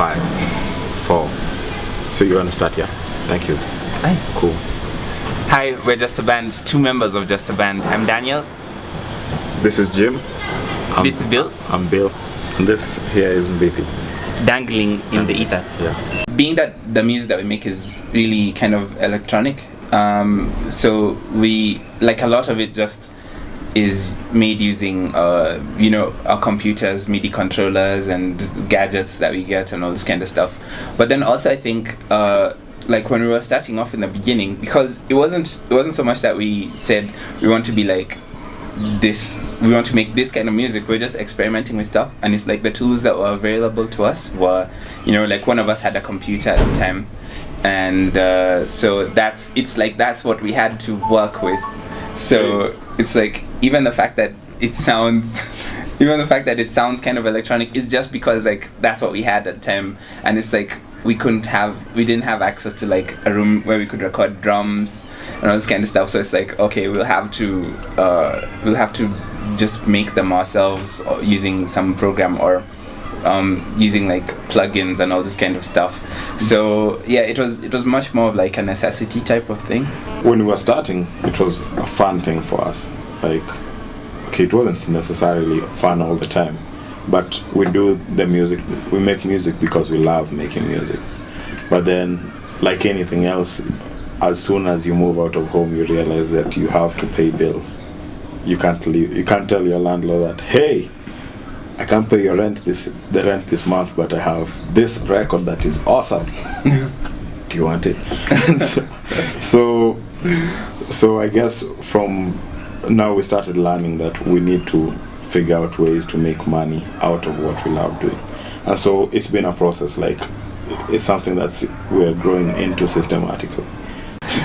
5, 4. So you want to start here? Thank you. Hi. Cool. Hi, we're Just a Band, 2 members of Just a Band. I'm Daniel. This is Jim. This is Bill. I'm Bill. And this here is Mbipi. Dangling in the ether. Yeah. Being that the music that we make is really kind of electronic, so we, like, a lot of it just is made using our computers, MIDI controllers and gadgets that we get and all this kind of stuff. But then also I think like when we were starting off in the beginning, because it wasn't so much that we said we want to be like this, we want to make this kind of music. We're just experimenting with stuff, and it's like the tools that were available to us were, like one of us had a computer at the time, and so that's what we had to work with. So it's like even the fact that it sounds kind of electronic is just because like that's what we had at the time, and it's like we didn't have access to like a room where we could record drums and all this kind of stuff. So it's like, okay, we'll have to just make them ourselves using some program or using like plugins and all this kind of stuff. So yeah, it was much more of like a necessity type of thing. When we were starting, it was a fun thing for us. Like, okay, it wasn't necessarily fun all the time, but we do the music, we make music because we love making music. But then, like anything else, as soon as you move out of home, you realize that you have to pay bills. You can't leave. You can't tell your landlord that, hey, I can't pay your rent this month, but I have this record that is awesome. Do you want it? so I guess from now we started learning that we need to figure out ways to make money out of what we love doing, and so it's been a process. Like, it's something that we're growing into systematically.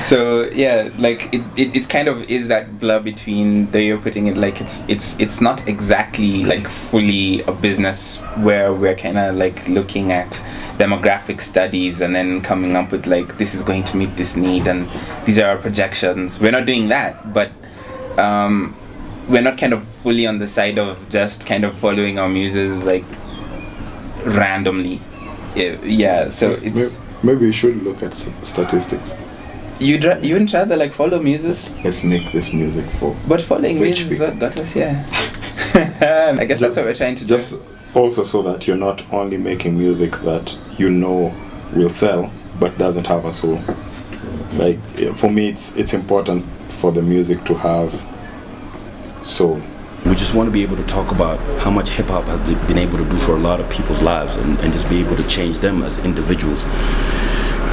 So yeah, like it kind of is that blur between the you're putting it, like it's not exactly like fully a business where we're kind of like looking at demographic studies and then coming up with like this is going to meet this need and these are our projections. We're not doing that, but we're not kind of fully on the side of just kind of following our muses like randomly. Yeah, so it's maybe we should look at statistics. You wouldn't rather like follow muses? Let's make this music for. But following muses is what got us here. I guess that's what we're trying to do. Just also so that you're not only making music that you know will sell, but doesn't have a soul. Like, for me, it's important for the music to have soul. We just want to be able to talk about how much hip-hop has been able to do for a lot of people's lives, and just be able to change them as individuals.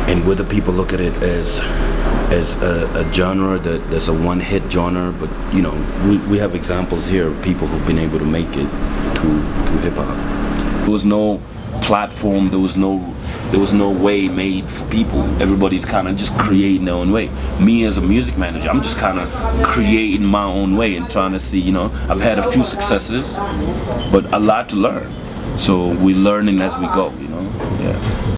And whether people look at it as a genre that's a one-hit genre, but we have examples here of people who've been able to make it to hip-hop. There was no platform, there was no way made for people. Everybody's kind of just creating their own way. Me as a music manager, I'm just kind of creating my own way and trying to see, I've had a few successes, but a lot to learn. So we're learning as we go, Yeah.